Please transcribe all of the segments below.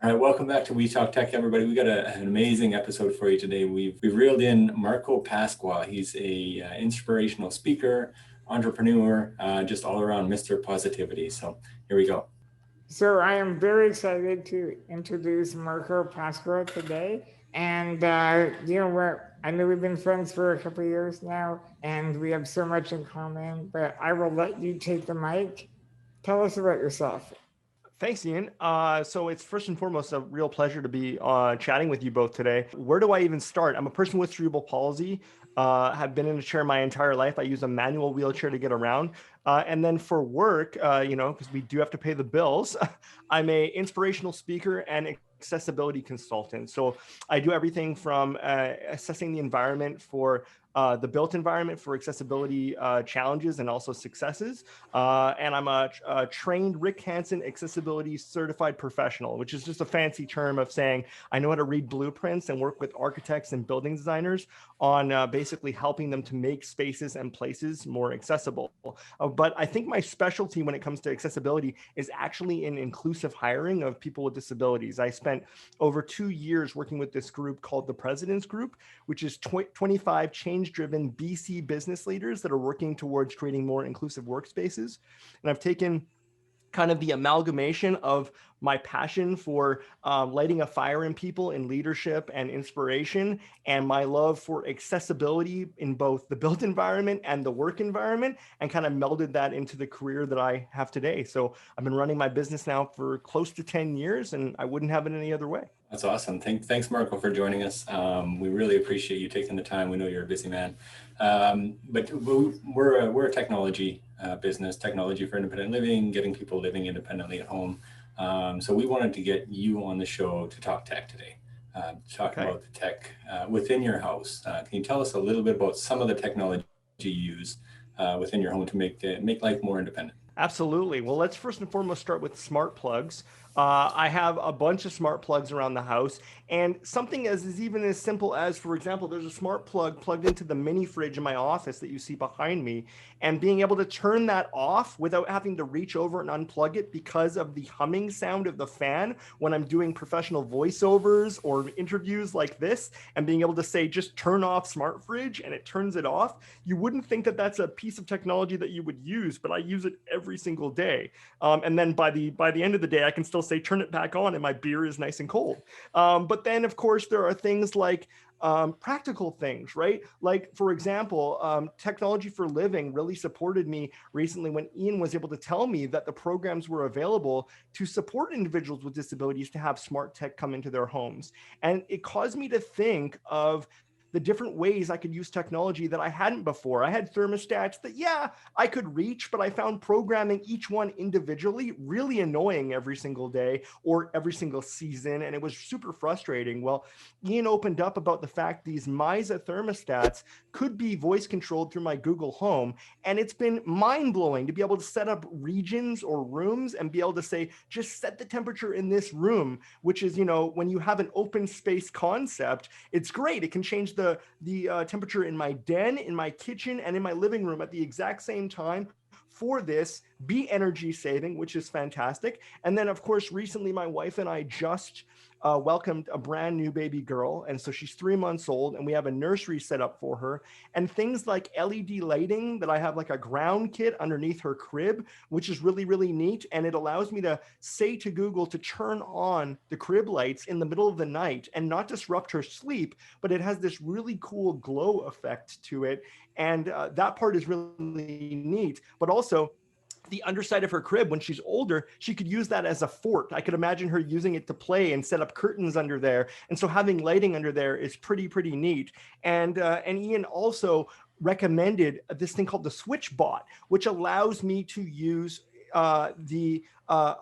All right, welcome back to We Talk Tech, everybody. We got an amazing episode for you today. We've reeled in Marco Pasqua. He's a inspirational speaker, entrepreneur, just all around Mr. Positivity. So here we go. So I am very excited to introduce Marco Pasqua today. And you know what? I know we've been friends for a couple of years now, and we have so much in common. But I will let you take the mic. Tell us about yourself. Thanks, Ian. So it's first and foremost a real pleasure to be chatting with you both today. Where do I even start? I'm a person with cerebral palsy. Have been in a chair my entire life. I use a manual wheelchair to get around. And then for work, because we do have to pay the bills, I'm a inspirational speaker and accessibility consultant. So I do everything from assessing the environment for the built environment for accessibility challenges and also successes. And I'm a trained Rick Hansen accessibility certified professional, which is just a fancy term of saying I know how to read blueprints and work with architects and building designers on basically helping them to make spaces and places more accessible. But I think my specialty when it comes to accessibility is actually in inclusive hiring of people with disabilities. I spent over 2 years working with this group called the President's Group, which is 25 change-driven BC business leaders that are working towards creating more inclusive workspaces. And I've taken kind of the amalgamation of my passion for lighting a fire in people in leadership and inspiration, and my love for accessibility in both the built environment and the work environment, and kind of melded that into the career that I have today. So I've been running my business now for close to 10 years, and I wouldn't have it any other way. That's awesome. Thanks, Marco, for joining us. We really appreciate you taking the time. We know you're a busy man. But we're a technology business, technology for independent living, getting people living independently at home. So we wanted to get you on the show to talk tech today, talk about the tech within your house. Can you tell us a little bit about some of the technology you use within your home to make life more independent? Absolutely. Well, let's first and foremost start with smart plugs. I have a bunch of smart plugs around the house, and something as even as simple as, for example, there's a smart plug plugged into the mini fridge in my office that you see behind me, and being able to turn that off without having to reach over and unplug it because of the humming sound of the fan when I'm doing professional voiceovers or interviews like this, and being able to say, just turn off smart fridge, and it turns it off. You wouldn't think that that's a piece of technology that you would use, but I use it every single day. And then by the end of the day, I can still say, turn it back on, and my beer is nice and cold. But then, of course, there are things like practical things, right? Like, for example, Technology for Living really supported me recently when Ian was able to tell me that the programs were available to support individuals with disabilities to have smart tech come into their homes. And it caused me to think of the different ways I could use technology that I hadn't before. I had thermostats that, yeah, I could reach, but I found programming each one individually really annoying every single day or every single season, and it was super frustrating. Well, Ian opened up about the fact these Misa thermostats could be voice controlled through my Google Home, and it's been mind-blowing to be able to set up regions or rooms and be able to say, just set the temperature in this room, which is, when you have an open space concept, it's great. It can change the temperature in my den, in my kitchen, and in my living room at the exact same time for this, be energy saving, which is fantastic. And then, of course, recently my wife and I just welcomed a brand new baby girl. And so she's 3 months old, and we have a nursery set up for her. And things like LED lighting that I have like a ground kit underneath her crib, which is really, really neat. And it allows me to say to Google to turn on the crib lights in the middle of the night and not disrupt her sleep, but it has this really cool glow effect to it. And that part is really neat. But also, the underside of her crib, when she's older, she could use that as a fort. I could imagine her using it to play and set up curtains under there. And so having lighting under there is pretty neat. And Ian also recommended this thing called the Switch Bot, which allows me to use a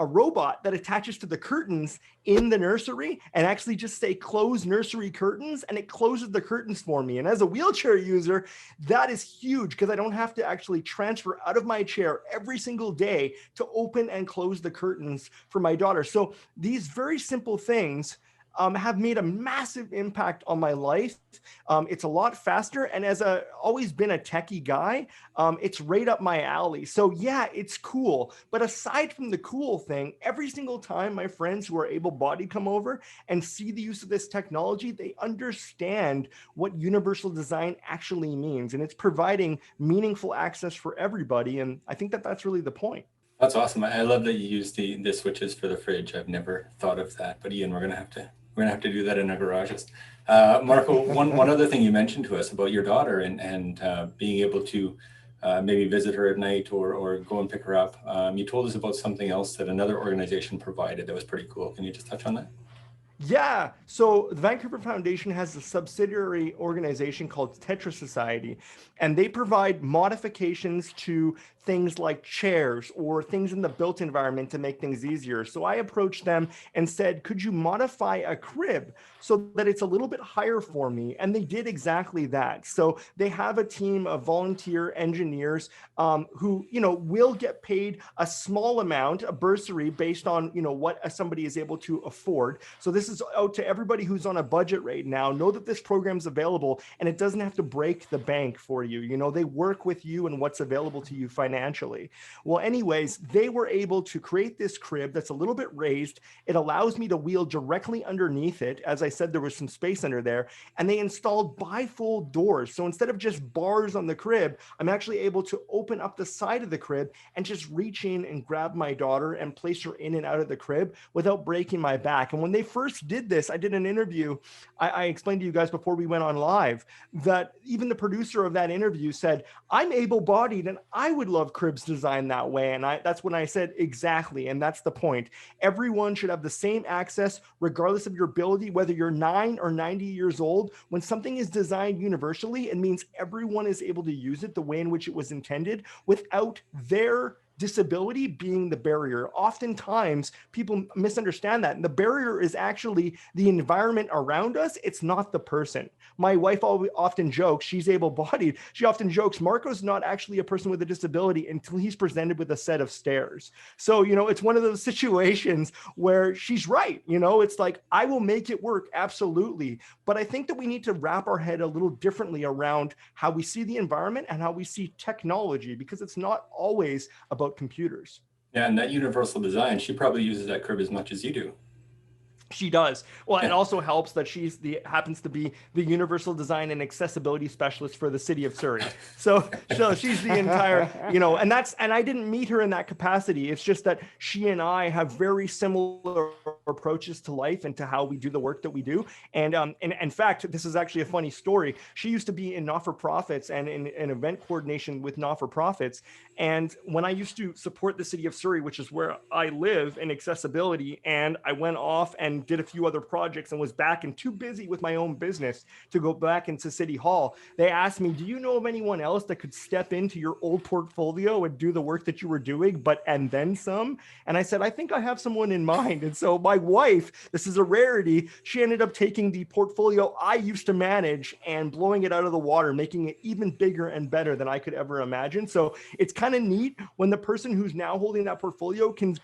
robot that attaches to the curtains in the nursery and actually just say close nursery curtains, and it closes the curtains for me. And as a wheelchair user, that is huge because I don't have to actually transfer out of my chair every single day to open and close the curtains for my daughter. So these very simple things have made a massive impact on my life. It's a lot faster. And as a always been a techie guy, it's right up my alley. So yeah, it's cool. But aside from the cool thing, every single time my friends who are able-bodied come over and see the use of this technology, they understand what universal design actually means. And it's providing meaningful access for everybody. And I think that that's really the point. That's awesome. I love that you use the switches for the fridge. I've never thought of that, but Ian, we're gonna have to do that in our garages. Marco, one other thing you mentioned to us about your daughter and being able to maybe visit her at night or go and pick her up. You told us about something else that another organization provided that was pretty cool. Can you just touch on that? Yeah. So the Vancouver Foundation has a subsidiary organization called Tetra Society, and they provide modifications to things like chairs or things in the built environment to make things easier. So I approached them and said, could you modify a crib so that it's a little bit higher for me? And they did exactly that. So they have a team of volunteer engineers who, will get paid a small amount, a bursary based on, what somebody is able to afford. So this is out to everybody who's on a budget right now. Know that this program's available and it doesn't have to break the bank for you. They work with you and what's available to you financially. Well, anyways, they were able to create this crib that's a little bit raised. It allows me to wheel directly underneath it. As I said, there was some space under there, and they installed bifold doors. So instead of just bars on the crib, I'm actually able to open up the side of the crib and just reach in and grab my daughter and place her in and out of the crib without breaking my back. And when they first did this, I did an interview. I explained to you guys before we went on live that even the producer of that interview said, I'm able-bodied and I would love cribs designed that way. And that's when I said exactly. And that's the point. Everyone should have the same access, regardless of your ability, whether you're 9 or 90 years old. When something is designed universally, it means everyone is able to use it the way in which it was intended without their disability being the barrier. Oftentimes, people misunderstand that. And the barrier is actually the environment around us. It's not the person. My wife often jokes, she's able-bodied. She often jokes, Marco's not actually a person with a disability until he's presented with a set of stairs. So, it's one of those situations where she's right. It's like, I will make it work. Absolutely. But I think that we need to wrap our head a little differently around how we see the environment and how we see technology, because it's not always about computers. Yeah, and that universal design, she probably uses that crib as much as you do. She does. Well, it also helps that she's happens to be the universal design and accessibility specialist for the city of Surrey. So she's the entire, and I didn't meet her in that capacity. It's just that she and I have very similar approaches to life and to how we do the work that we do. And in fact, this is actually a funny story. She used to be in not-for-profits and in event coordination with not-for-profits. And when I used to support the city of Surrey, which is where I live, in accessibility, and I went off and did a few other projects and was back and too busy with my own business to go back into City Hall, they asked me, do you know of anyone else that could step into your old portfolio and do the work that you were doing, and then some? And I said, I think I have someone in mind. And so my wife, this is a rarity, she ended up taking the portfolio I used to manage and blowing it out of the water, making it even bigger and better than I could ever imagine. So it's kind of neat when the person who's now holding that portfolio can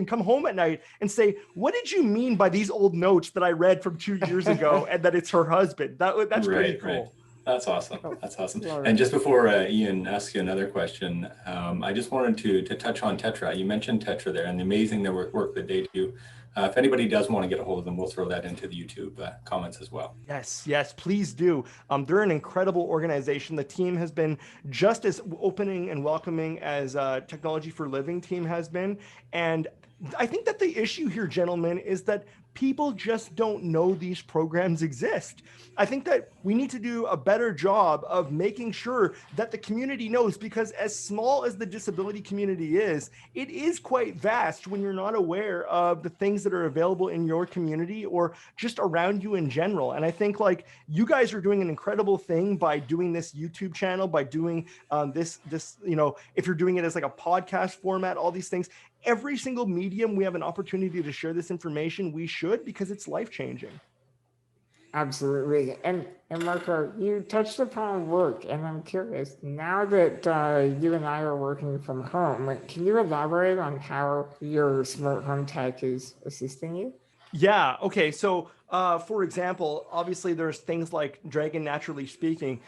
come home at night and say, what did you mean by these old notes that I read from 2 years ago, and that it's her husband? That's pretty cool. Right. That's awesome. That's awesome. And just before Ian asks you another question, I just wanted to touch on Tetra. You mentioned Tetra there and the amazing work that they do. If anybody does want to get a hold of them, we'll throw that into the YouTube comments as well. Yes, please do. They're an incredible organization. The team has been just as opening and welcoming as Technology for Living team has been. And I think that the issue here, gentlemen, is that people just don't know these programs exist. I think that we need to do a better job of making sure that the community knows, because as small as the disability community is, it is quite vast when you're not aware of the things that are available in your community or just around you in general. And I think like you guys are doing an incredible thing by doing this YouTube channel, by doing this, if you're doing it as like a podcast format, all these things. Every single medium we have an opportunity to share this information, we should, because it's life-changing. Absolutely. And Marco, you touched upon work, and I'm curious, now that you and I are working from home, can you elaborate on how your smart home tech is assisting you? Yeah. Okay. So For example, obviously there's things like Dragon Naturally Speaking,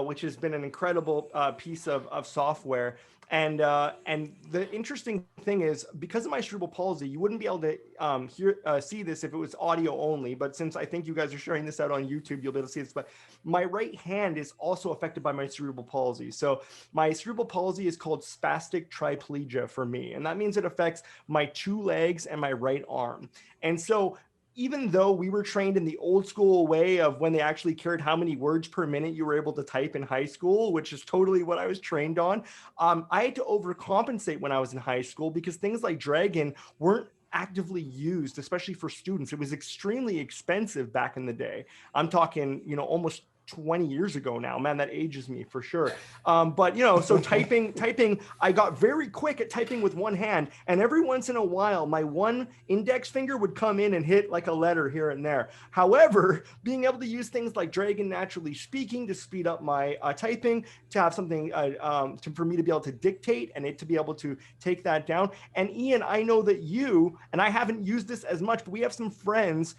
which has been an incredible piece of software. And the interesting thing is, because of my cerebral palsy, you wouldn't be able to see this if it was audio only. But since I think you guys are sharing this out on YouTube, you'll be able to see this. But my right hand is also affected by my cerebral palsy. So my cerebral palsy is called spastic triplegia for me, and that means it affects my two legs and my right arm. And so even though we were trained in the old school way of when they actually cared how many words per minute you were able to type in high school, which is totally what I was trained on, I had to overcompensate when I was in high school because things like Dragon weren't actively used, especially for students. It was extremely expensive back in the day. I'm talking, almost 20 years ago now. Man, that ages me for sure. But so typing, I got very quick at typing with one hand, and every once in a while, my one index finger would come in and hit like a letter here and there. However, being able to use things like Dragon Naturally Speaking to speed up my typing, to have something for me to be able to dictate and it to be able to take that down. And Ian, I know that you, and I haven't used this as much, but we have some friends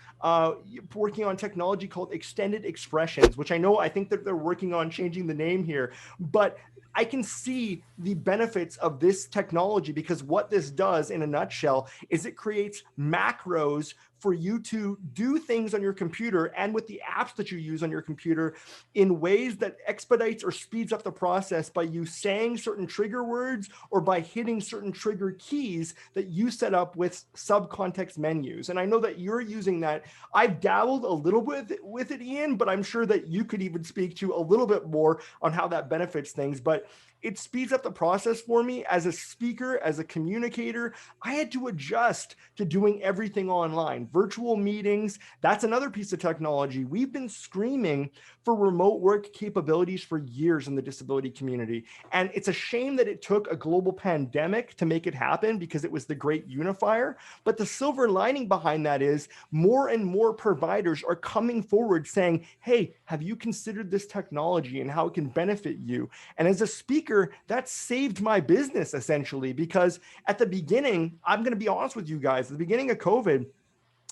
working on technology called Extended Expressions, which I think that they're working on changing the name here, but I can see the benefits of this technology, because what this does in a nutshell is it creates macros for you to do things on your computer and with the apps that you use on your computer in ways that expedites or speeds up the process by you saying certain trigger words or by hitting certain trigger keys that you set up with subcontext menus. And I know that you're using that. I've dabbled a little bit with it, Ian, but I'm sure that you could even speak to a little bit more on how that benefits things. But it speeds up the process for me as a speaker, as a communicator. I had to adjust to doing everything online. Virtual meetings, that's another piece of technology. We've been screaming for remote work capabilities for years in the disability community. And it's a shame that it took a global pandemic to make it happen, because it was the great unifier. But the silver lining behind that is more and more providers are coming forward saying, hey, have you considered this technology and how it can benefit you? And as a speaker, that saved my business essentially, because at the beginning, I'm going to be honest with you guys, at the beginning of COVID,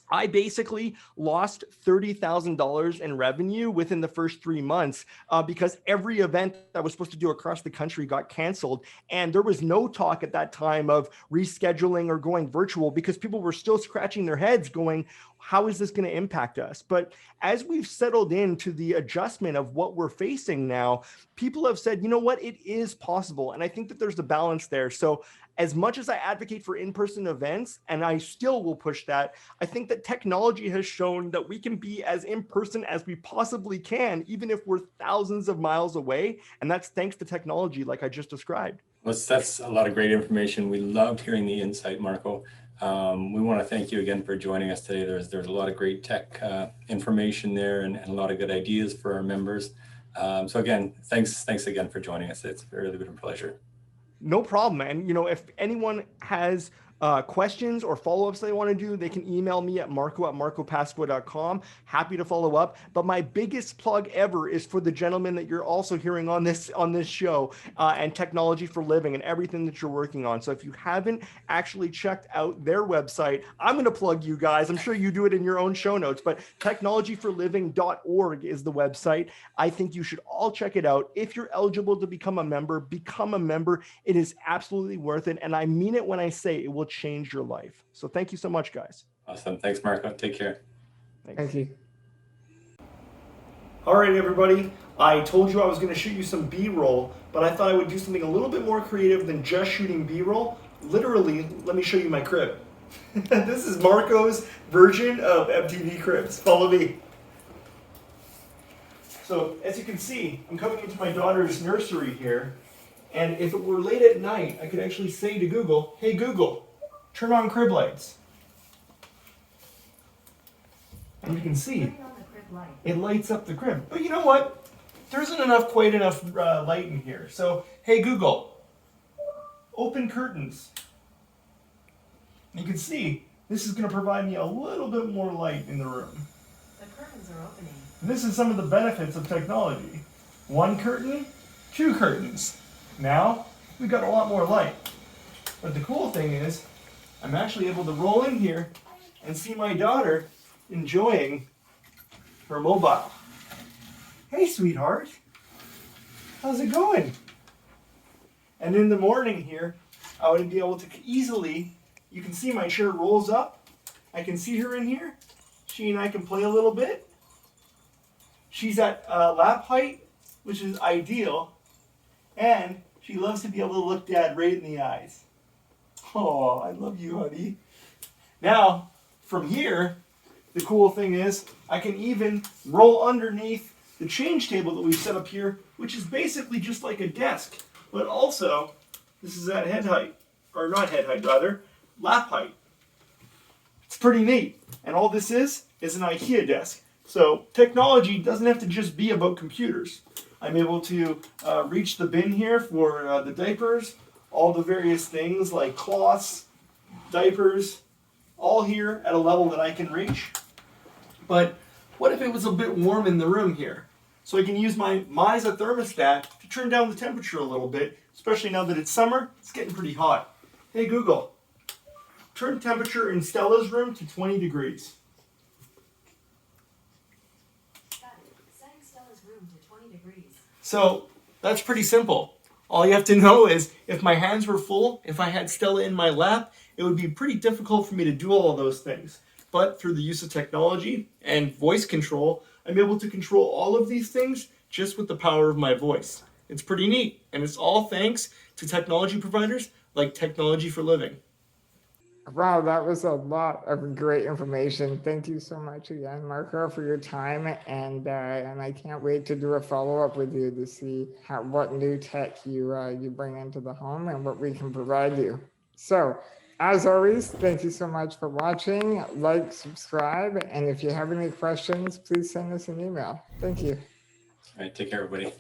I basically lost $30,000 in revenue within the first 3 months because every event that I was supposed to do across the country got canceled. And there was no talk at that time of rescheduling or going virtual, because people were still scratching their heads going, how is this going to impact us? But as we've settled into the adjustment of what we're facing now, people have said, you know what, it is possible. And I think that there's a balance there. So as much as I advocate for in-person events, and I still will push that, I think that technology has shown that we can be as in-person as we possibly can, even if we're thousands of miles away. And that's thanks to technology, like I just described. Well, that's a lot of great information. We loved hearing the insight, Marco. We want to thank you again for joining us today. There's a lot of great tech information there, and a lot of good ideas for our members. So again, thanks again for joining us. It's really been a pleasure. No problem. And, if anyone has questions or follow-ups they want to do, they can email me at marco@marcopasqua.com. Happy to follow up. But my biggest plug ever is for the gentleman that you're also hearing on this show, and Technology for Living and everything that you're working on. So if you haven't actually checked out their website, I'm going to plug you guys. I'm sure you do it in your own show notes, but technologyforliving.org is the website. I think you should all check it out. If you're eligible to become a member, become a member. It is absolutely worth it. And I mean it when I say it will change your life. So thank you so much, guys. Awesome. Thanks, Marco. Take care. Thank you. All right, everybody. I told you I was going to shoot you some B-roll, but I thought I would do something a little bit more creative than just shooting B-roll. Literally, let me show you my crib. This is Marco's version of MTV Cribs. Follow me. So, as you can see, I'm coming into my daughter's nursery here. And if it were late at night, I could actually say to Google, hey Google, turn on crib lights. And you can see it lights up the crib. But you know what? There isn't quite enough light in here. So, hey Google, open curtains. You can see this is going to provide me a little bit more light in the room. The curtains are opening. And this is some of the benefits of technology. One curtain, two curtains. Now, we've got a lot more light. But the cool thing is, I'm actually able to roll in here and see my daughter enjoying for mobile. Hey, sweetheart. How's it going? And in the morning here, I would be able to easily, you can see my chair rolls up. I can see her in here. She and I can play a little bit. She's at lap height, which is ideal. And she loves to be able to look Dad right in the eyes. Oh, I love you, honey. Now, from here, the cool thing is I can even roll underneath the change table that we've set up here, which is basically just like a desk. But also, this is at head height, or not head height, rather, lap height. It's pretty neat. And all this is an IKEA desk. So technology doesn't have to just be about computers. I'm able to reach the bin here for the diapers, all the various things like cloths, diapers, all here at a level that I can reach. But what if it was a bit warm in the room here? So I can use my Misa thermostat to turn down the temperature a little bit, especially now that it's summer, it's getting pretty hot. Hey Google, turn temperature in Stella's room to 20 degrees. Setting Stella's room to 20 degrees. So that's pretty simple. All you have to know is if my hands were full, if I had Stella in my lap, it would be pretty difficult for me to do all of those things. But through the use of technology and voice control, I'm able to control all of these things just with the power of my voice. It's pretty neat, and it's all thanks to technology providers like Technology for Living. Wow, that was a lot of great information. Thank you so much again, Marco, for your time, and I can't wait to do a follow-up with you to see what new tech you bring into the home and what we can provide you. So, as always, thank you so much for watching. Like, subscribe, and if you have any questions, please send us an email. Thank you. All right, take care, everybody.